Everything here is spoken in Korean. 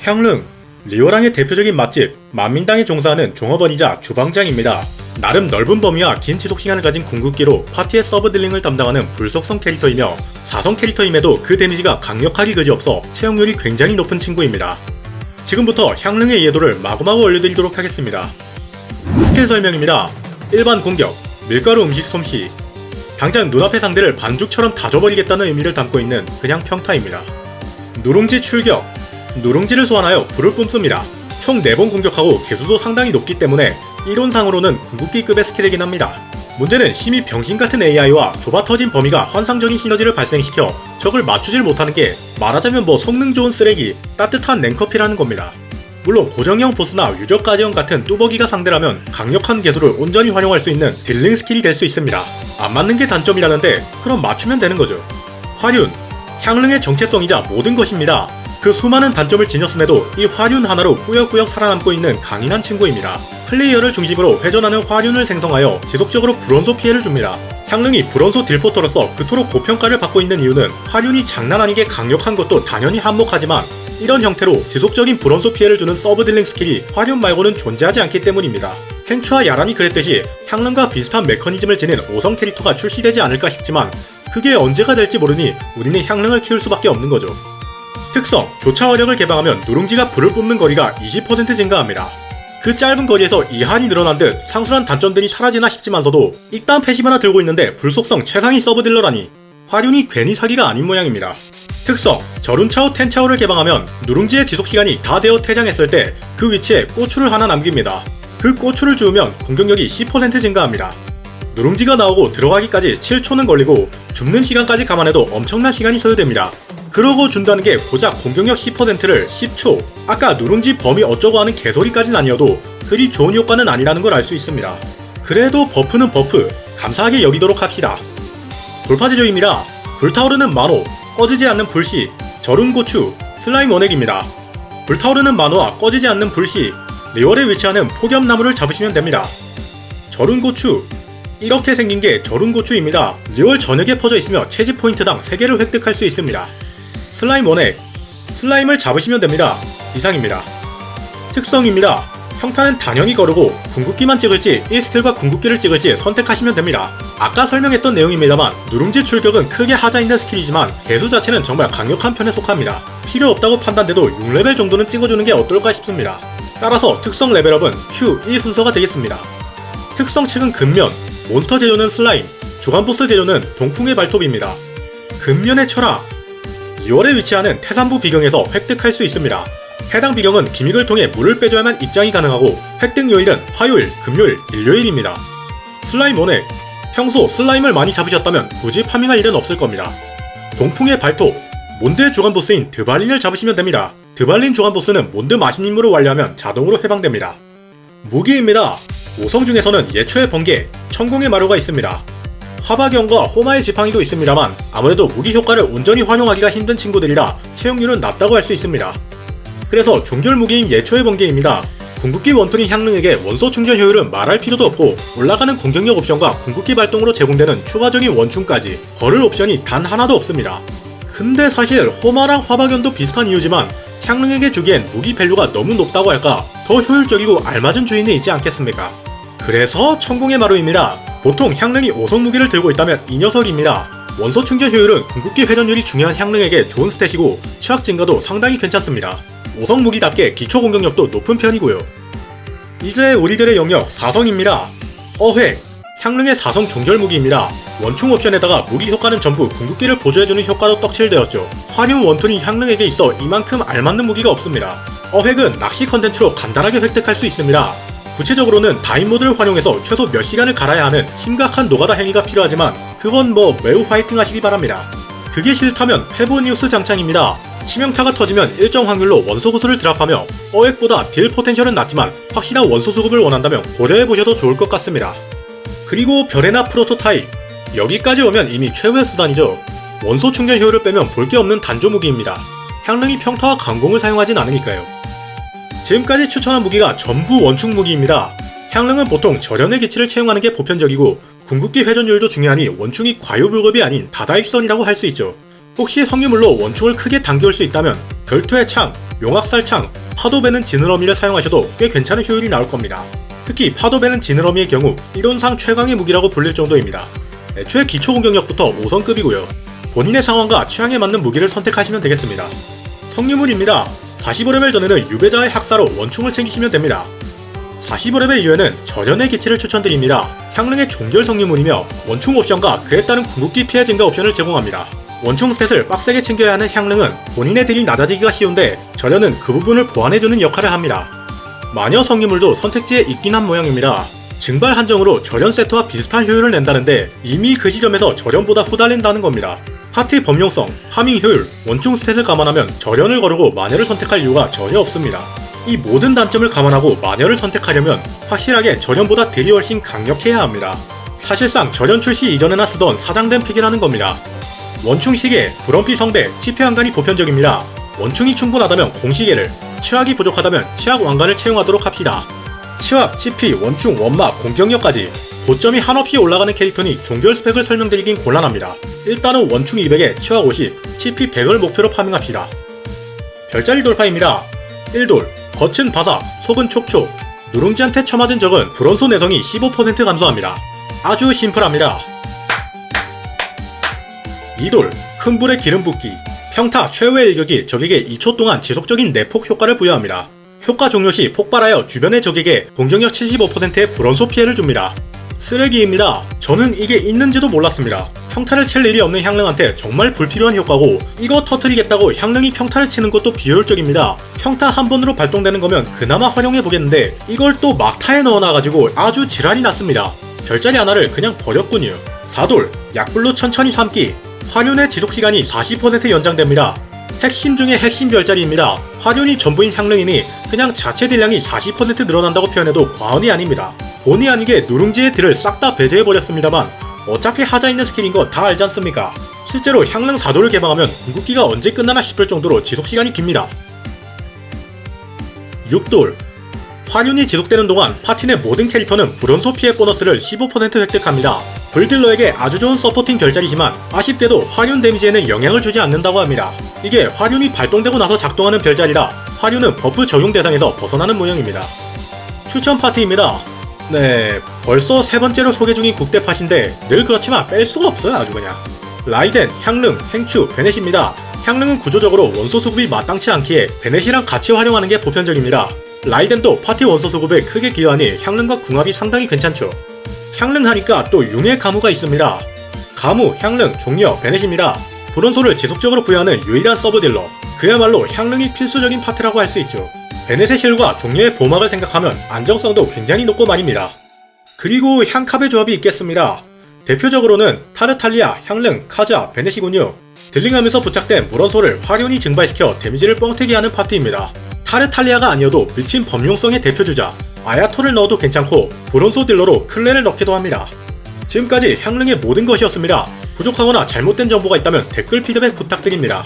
향릉, 리오랑의 대표적인 맛집 만민당에 종사하는 종업원이자 주방장입니다. 나름 넓은 범위와 긴 지속시간을 가진 궁극기로 파티의 서브 딜링을 담당하는 불속성 캐릭터이며 4성 캐릭터임에도 그 데미지가 강력하기 그지없어 채용률이 굉장히 높은 친구입니다. 지금부터 향릉의 이해도를 마구마구 올려드리도록 하겠습니다. 스킬 설명입니다. 일반 공격, 밀가루 음식 솜씨. 당장 눈앞의 상대를 반죽처럼 다져버리겠다는 의미를 담고 있는 그냥 평타입니다. 누룽지 출격, 누룽지를 소환하여 불을 뿜습니다. 총 4번 공격하고 개수도 상당히 높기 때문에 이론상으로는 궁극기급의 스킬이긴 합니다. 문제는 심히 병신같은 AI와 좁아터진 범위가 환상적인 시너지를 발생시켜 적을 맞추질 못하는 게 말하자면 성능 좋은 쓰레기, 따뜻한 냉커피라는 겁니다. 물론 고정형 보스나 유적 가디언 같은 뚜벅이가 상대라면 강력한 개수를 온전히 활용할 수 있는 딜링 스킬이 될 수 있습니다. 안 맞는 게 단점이라는데 그럼 맞추면 되는 거죠. 화륜, 향릉의 정체성이자 모든 것입니다. 그 수많은 단점을 지녔음에도 이 화륜 하나로 꾸역꾸역 살아남고 있는 강인한 친구입니다. 플레이어를 중심으로 회전하는 화륜을 생성하여 지속적으로 불원소 피해를 줍니다. 향릉이 불원소 딜포터로서 그토록 고평가를 받고 있는 이유는 화륜이 장난 아니게 강력한 것도 당연히 한몫하지만 이런 형태로 지속적인 불원소 피해를 주는 서브 딜링 스킬이 화륜 말고는 존재하지 않기 때문입니다. 행추와 야란이 그랬듯이 향릉과 비슷한 메커니즘을 지닌 5성 캐릭터가 출시되지 않을까 싶지만 그게 언제가 될지 모르니 우리는 향릉을 키울 수밖에 없는 거죠. 특성, 교차 화력을 개방하면 누룽지가 불을 뿜는 거리가 20% 증가합니다. 그 짧은 거리에서 이한이 늘어난 듯 상술한 단점들이 사라지나 싶지만서도 이딴 패시브 하나 들고 있는데 불속성 최상위 서브딜러라니 화륜이 괜히 사기가 아닌 모양입니다. 특성, 저룬차오 텐차오를 개방하면 누룽지의 지속시간이 다 되어 퇴장했을 때 그 위치에 꼬추를 하나 남깁니다. 그 꼬추를 주우면 공격력이 10% 증가합니다. 누룽지가 나오고 들어가기까지 7초는 걸리고 줍는 시간까지 감안해도 엄청난 시간이 소요됩니다. 그러고 준다는 게 고작 공격력 10%를 10초, 아까 누룽지 범위 어쩌고 하는 개소리까진 아니어도 그리 좋은 효과는 아니라는 걸 알 수 있습니다. 그래도 버프는 버프, 감사하게 여기도록 합시다. 돌파제조입니다. 불타오르는 만호, 꺼지지 않는 불씨, 절은 고추, 슬라임 원액입니다. 불타오르는 만호와 꺼지지 않는 불씨, 리월에 위치하는 폭염나무를 잡으시면 됩니다. 절은 고추, 이렇게 생긴 게 절은 고추입니다. 리월 전역에 퍼져 있으며 채집 포인트당 3개를 획득할 수 있습니다. 슬라임 원액, 슬라임을 잡으시면 됩니다. 이상입니다. 특성입니다. 평타는 당연히 거르고 궁극기만 찍을지 1스킬과 궁극기를 찍을지 선택하시면 됩니다. 아까 설명했던 내용입니다만 누룽지 출격은 크게 하자 있는 스킬이지만 개수 자체는 정말 강력한 편에 속합니다. 필요 없다고 판단돼도 6레벨 정도는 찍어주는 게 어떨까 싶습니다. 따라서 특성 레벨업은 Q 1순서가 되겠습니다. 특성 책은 근면, 몬스터 제조는 슬라임, 주간보스 제조는 동풍의 발톱입니다. 근면의 철학, 2월에 위치하는 태산부 비경에서 획득할 수 있습니다. 해당 비경은 기믹을 통해 물을 빼줘야만 입장이 가능하고 획득 요일은 화요일, 금요일, 일요일입니다. 슬라임 원액, 평소 슬라임을 많이 잡으셨다면 굳이 파밍할 일은 없을 겁니다. 동풍의 발톱, 몬드의 주간보스인 드발린을 잡으시면 됩니다. 드발린 주간보스는 몬드 마신 임무를 완료하면 자동으로 해방됩니다. 무기입니다. 5성 중에서는 예초의 번개, 천공의 마루가 있습니다. 화박연과 호마의 지팡이도 있습니다만 아무래도 무기 효과를 온전히 활용하기가 힘든 친구들이라 채용률은 낮다고 할 수 있습니다. 그래서 종결 무기인 예초의 번개입니다. 궁극기 원툴인 향릉에게 원소 충전 효율은 말할 필요도 없고 올라가는 공격력 옵션과 궁극기 발동으로 제공되는 추가적인 원충까지 거를 옵션이 단 하나도 없습니다. 근데 사실 호마랑 화박연도 비슷한 이유지만 향릉에게 주기엔 무기 밸류가 너무 높다고 할까 더 효율적이고 알맞은 주인이 있지 않겠습니까? 그래서 천공의 마루입니다. 보통 향릉이 5성 무기를 들고 있다면 이 녀석입니다. 원소 충전 효율은 궁극기 회전율이 중요한 향릉에게 좋은 스탯이고 취약 증가도 상당히 괜찮습니다. 5성 무기답게 기초 공격력도 높은 편이고요. 이제 우리들의 영역 4성입니다. 어획, 향릉의 4성 종결 무기입니다. 원충 옵션에다가 무기 효과는 전부 궁극기를 보조해주는 효과로 떡칠되었죠. 화륜 원툴인 향릉에게 있어 이만큼 알맞는 무기가 없습니다. 어획은 낚시 컨텐츠로 간단하게 획득할 수 있습니다. 구체적으로는 다인 모드를 활용해서 최소 몇 시간을 갈아야 하는 심각한 노가다 행위가 필요하지만 그건 매우 화이팅 하시기 바랍니다. 그게 싫다면 페보니우스 장창입니다. 치명타가 터지면 일정 확률로 원소 구슬을 드랍하며 어획보다 딜 포텐셜은 낮지만 확실한 원소 수급을 원한다면 고려해보셔도 좋을 것 같습니다. 그리고 별에나 프로토타입, 여기까지 오면 이미 최후의 수단이죠. 원소 충전 효율을 빼면 볼 게 없는 단조 무기입니다. 향릉이 평타와 강공을 사용하진 않으니까요. 지금까지 추천한 무기가 전부 원충 무기입니다. 향릉은 보통 절연의 기치를 채용하는 게 보편적이고 궁극기 회전율도 중요하니 원충이 과유불급이 아닌 다다익선이라고 할 수 있죠. 혹시 성유물로 원충을 크게 당겨올 수 있다면 결투의 창, 용악살창, 파도배는 지느러미를 사용하셔도 꽤 괜찮은 효율이 나올 겁니다. 특히 파도배는 지느러미의 경우 이론상 최강의 무기라고 불릴 정도입니다. 애초에 기초 공격력부터 5성급이고요. 본인의 상황과 취향에 맞는 무기를 선택하시면 되겠습니다. 성유물입니다. 45레벨 전에는 유배자의 학사로 원충을 챙기시면 됩니다. 45레벨 이후에는 절연의 기치를 추천드립니다. 향릉의 종결 성유물이며 원충 옵션과 그에 따른 궁극기 피해 증가 옵션을 제공합니다. 원충 스탯을 빡세게 챙겨야 하는 향릉은 본인의 딜이 낮아지기가 쉬운데 절연은 그 부분을 보완해주는 역할을 합니다. 마녀 성유물도 선택지에 있긴 한 모양입니다. 증발 한정으로 절연 세트와 비슷한 효율을 낸다는데 이미 그 시점에서 절연보다 후달린다는 겁니다. 파티 범용성, 파밍 효율, 원충 스탯을 감안하면 절연을 거르고 마녀를 선택할 이유가 전혀 없습니다. 이 모든 단점을 감안하고 마녀를 선택하려면 확실하게 절연보다 딜이 훨씬 강력해야 합니다. 사실상 절연 출시 이전에나 쓰던 사장된 픽이라는 겁니다. 원충 시계, 브럼피 성배, 치패 왕관이 보편적입니다. 원충이 충분하다면 공시계를, 치확이 부족하다면 치확 왕관을 채용하도록 합시다. 치확, 치피, 원충, 원막, 공격력까지 고점이 한없이 올라가는 캐릭터니 종결 스펙을 설명드리긴 곤란합니다. 일단은 원충 200에 치확 50, 치피 100을 목표로 파밍합시다. 별자리 돌파입니다. 1돌, 겉은 바삭, 속은 촉촉. 누룽지한테 쳐맞은 적은 브론소 내성이 15% 감소합니다. 아주 심플합니다. 2돌, 큰 불에 기름 붓기. 평타 최후의 일격이 적에게 2초 동안 지속적인 내폭 효과를 부여합니다. 효과 종료 시 폭발하여 주변의 적에게 공격력 75%의 브론소 피해를 줍니다. 쓰레기입니다. 저는 이게 있는지도 몰랐습니다. 평타를 칠 일이 없는 향릉한테 정말 불필요한 효과고 이거 터뜨리겠다고 향릉이 평타를 치는 것도 비효율적입니다. 평타 한 번으로 발동되는 거면 그나마 활용해보겠는데 이걸 또 막타에 넣어놔가지고 아주 지랄이 났습니다. 별자리 하나를 그냥 버렸군요. 4돌, 약불로 천천히 삼기. 화륜의 지속시간이 40% 연장됩니다. 핵심 중의 핵심 별자리입니다. 화륜이 전부인 향릉이니 그냥 자체 딜량이 40% 늘어난다고 표현해도 과언이 아닙니다. 본의 아니게 누룽지의 딜을 싹 다 배제해버렸습니다만 어차피 하자 있는 스킬인 거 다 알지 않습니까? 실제로 향릉 4도를 개방하면 궁극기가 언제 끝나나 싶을 정도로 지속시간이 깁니다. 6돌, 화륜이 지속되는 동안 파티 내 모든 캐릭터는 브론소 피해 보너스를 15% 획득합니다. 불딜러에게 아주 좋은 서포팅 별자리지만 아쉽게도 화륜 데미지에는 영향을 주지 않는다고 합니다. 이게 화륜이 발동되고 나서 작동하는 별자리라 화륜은 버프 적용 대상에서 벗어나는 모양입니다. 추천 파티입니다. 네, 벌써 세 번째로 소개 중인 국대 팟인데 늘 그렇지만 뺄 수가 없어요. 아주 그냥. 라이덴, 향릉, 행추, 베넷입니다. 향릉은 구조적으로 원소 수급이 마땅치 않기에 베넷이랑 같이 활용하는 게 보편적입니다. 라이덴도 파티 원소 수급에 크게 기여하니 향릉과 궁합이 상당히 괜찮죠. 향릉 하니까 또 융의 가무가 있습니다. 가무, 향릉, 종려, 베넷입니다. 브론소를 지속적으로 부여하는 유일한 서브딜러. 그야말로 향릉이 필수적인 파트라고 할 수 있죠. 베넷의 힐과 종려의 보막을 생각하면 안정성도 굉장히 높고 말입니다. 그리고 향캅의 조합이 있겠습니다. 대표적으로는 타르탈리아, 향릉, 카자, 베넷이군요. 딜링하면서 부착된 물원소를 화륜이 증발시켜 데미지를 뻥튀기 하는 파트입니다. 타르탈리아가 아니어도 미친 범용성의 대표주자 아야토를 넣어도 괜찮고 브론소 딜러로 클레를 넣기도 합니다. 지금까지 향릉의 모든 것이었습니다. 부족하거나 잘못된 정보가 있다면 댓글 피드백 부탁드립니다.